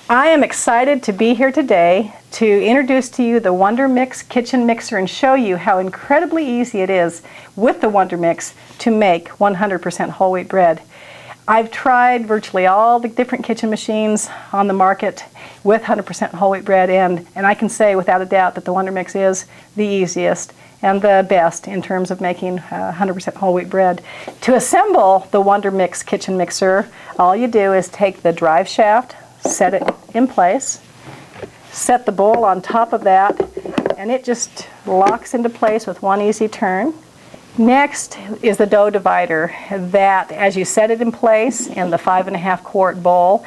I am excited to be here today to introduce to you the WonderMix kitchen mixer and show you how incredibly easy it is with the WonderMix to make 100% whole wheat bread. I've tried virtually all the different kitchen machines on the market with 100% whole wheat bread, and I can say without a doubt that the WonderMix is the easiest and the best in terms of making 100% whole wheat bread. To assemble the WonderMix kitchen mixer, all you do is take the drive shaft, set it in place, set the bowl on top of that, and it just locks into place with one easy turn. Next is the dough divider that, as you set it in place in the 5.5 quart bowl,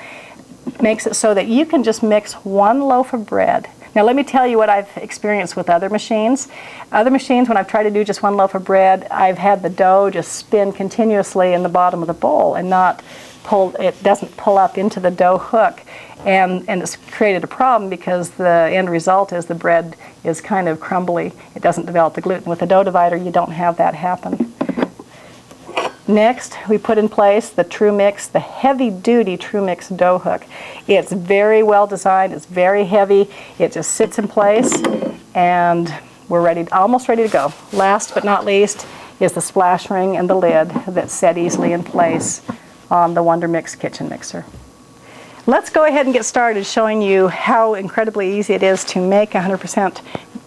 makes it so that you can just mix one loaf of bread. Now let me tell you what I've experienced with other machines. Other machines, when I've tried to do just one loaf of bread, I've had the dough just spin continuously in the bottom of the bowl and not pull, it doesn't pull up into the dough hook. And it's created a problem because the end result is the bread is kind of crumbly. It doesn't develop the gluten. With the dough divider, you don't have that happen. Next, we put in place the TrueMix, the heavy-duty TrueMix dough hook. It's very well designed. It's very heavy. It just sits in place, and we're ready, almost ready to go. Last but not least is the splash ring and the lid that's set easily in place on the WonderMix kitchen mixer. Let's go ahead and get started showing you how incredibly easy it is to make 100%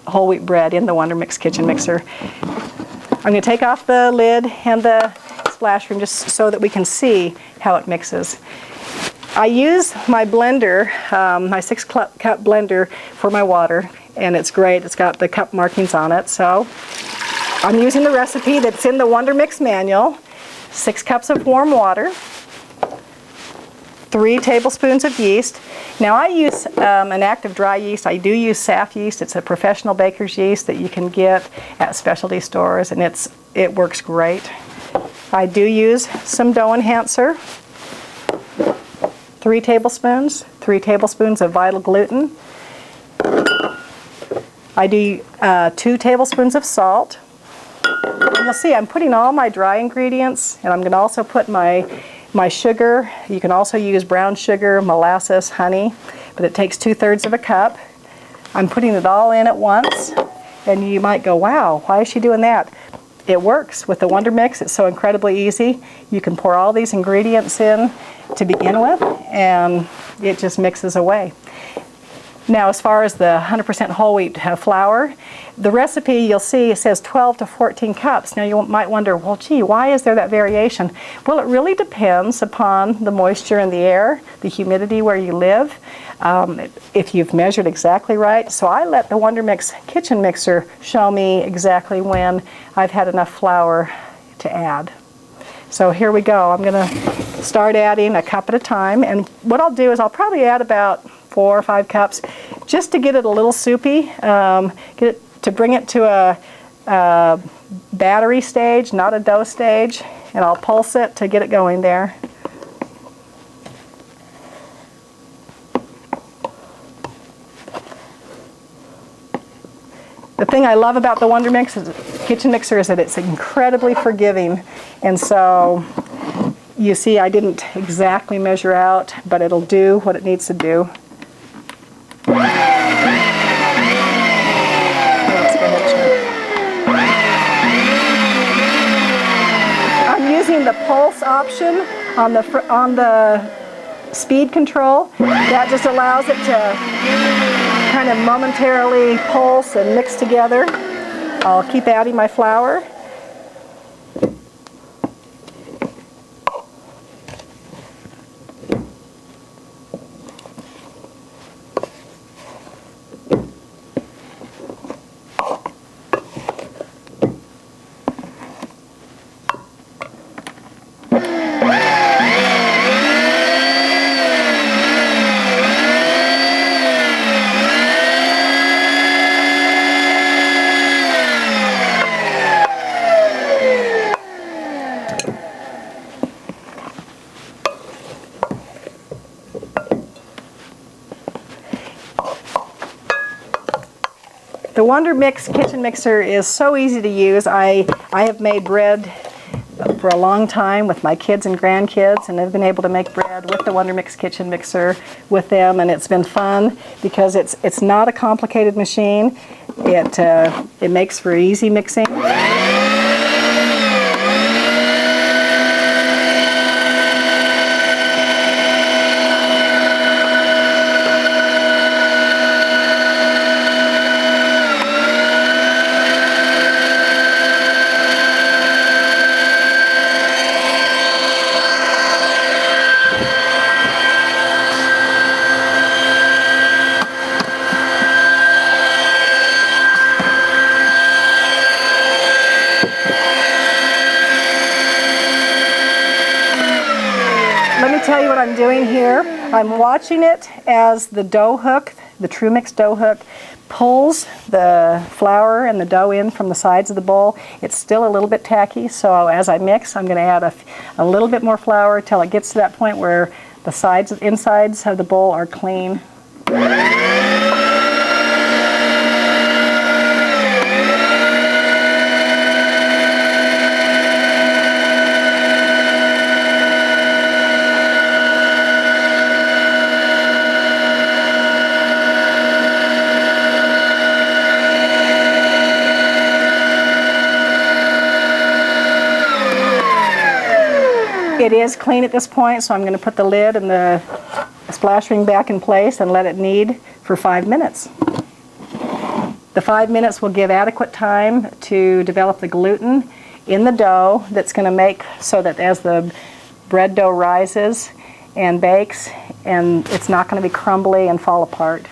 whole wheat bread in the WonderMix kitchen mixer. I'm going to take off the lid and the splash ring just so that we can see how it mixes. I use my blender, my 6-cup blender for my water, and it's great. It's got the cup markings on it. So I'm using the recipe that's in the WonderMix manual. 6 cups of warm water, 3 tablespoons of yeast. Now I use an active dry yeast. I do use SAF yeast. It's a professional baker's yeast that you can get at specialty stores, and it works great. I do use some dough enhancer, 3 tablespoons of vital gluten. I do 2 tablespoons of salt. And you'll see I'm putting all my dry ingredients, and I'm going to also put my sugar. You can also use brown sugar, molasses, honey, but it takes 2/3 of a cup. I'm putting it all in at once, and you might go, wow, why is she doing that? It works. With the WonderMix, it's so incredibly easy. You can pour all these ingredients in to begin with, and it just mixes away. Now, as far as the 100% whole wheat flour, the recipe you'll see it says 12 to 14 cups. Now you might wonder, well, gee, why is there that variation? Well, it really depends upon the moisture in the air, the humidity where you live, if you've measured exactly right. So I let the WonderMix kitchen mixer show me exactly when I've had enough flour to add. So here we go. I'm going to start adding a cup at a time, and what I'll do is I'll probably add about 4 or 5 cups just to get it a little soupy, to bring it to a battery stage, not a dough stage, and I'll pulse it to get it going there. The thing I love about the WonderMix kitchen mixer is that it's incredibly forgiving, and so you see I didn't exactly measure out, but it'll do what it needs to do. I'm using the pulse option on the speed control. That just allows it to kind of momentarily pulse and mix together. I'll keep adding my flour. The WonderMix kitchen mixer is so easy to use. I have made bread for a long time with my kids and grandkids, and I've been able to make bread with the WonderMix kitchen mixer with them, and it's been fun because it's not a complicated machine. It makes for easy mixing. Let me tell you what I'm doing here. I'm watching it as the dough hook, the TrueMix dough hook, pulls the flour and the dough in from the sides of the bowl. It's still a little bit tacky, so as I mix, I'm going to add a little bit more flour till it gets to that point where the insides of the bowl are clean. It is clean at this point, so I'm going to put the lid and the splash ring back in place and let it knead for 5 minutes. The 5 minutes will give adequate time to develop the gluten in the dough that's going to make so that as the bread dough rises and bakes, and it's not going to be crumbly and fall apart.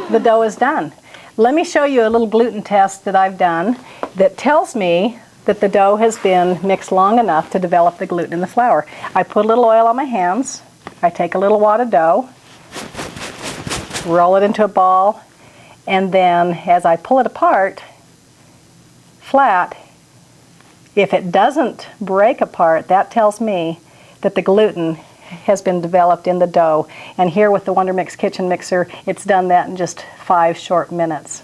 The dough is done. Let me show you a little gluten test that I've done that tells me that the dough has been mixed long enough to develop the gluten in the flour. I put a little oil on my hands, I take a little wad of dough, roll it into a ball, and then as I pull it apart flat, if it doesn't break apart, that tells me that the gluten has been developed in the dough. And here with the WonderMix kitchen mixer, it's done that in just 5 short minutes.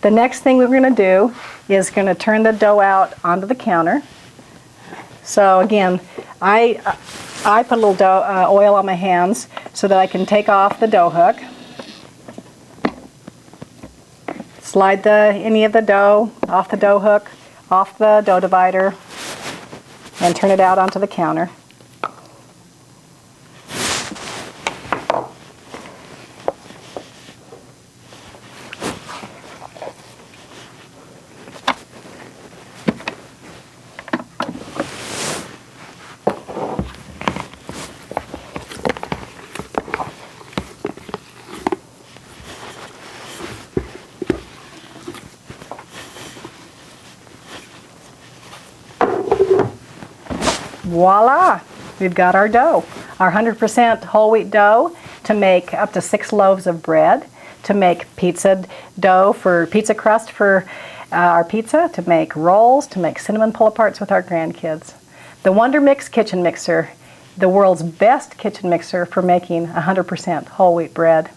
The next thing we're going to do is going to turn the dough out onto the counter. So again, I put a little oil on my hands so that I can take off the dough hook. Slide any of the dough off the dough hook, off the dough divider, and turn it out onto the counter. Voila! We've got our dough, our 100% whole wheat dough to make up to 6 loaves of bread, to make pizza dough for pizza crust for our pizza, to make rolls, to make cinnamon pull-aparts with our grandkids. The WonderMix kitchen mixer, the world's best kitchen mixer for making 100% whole wheat bread.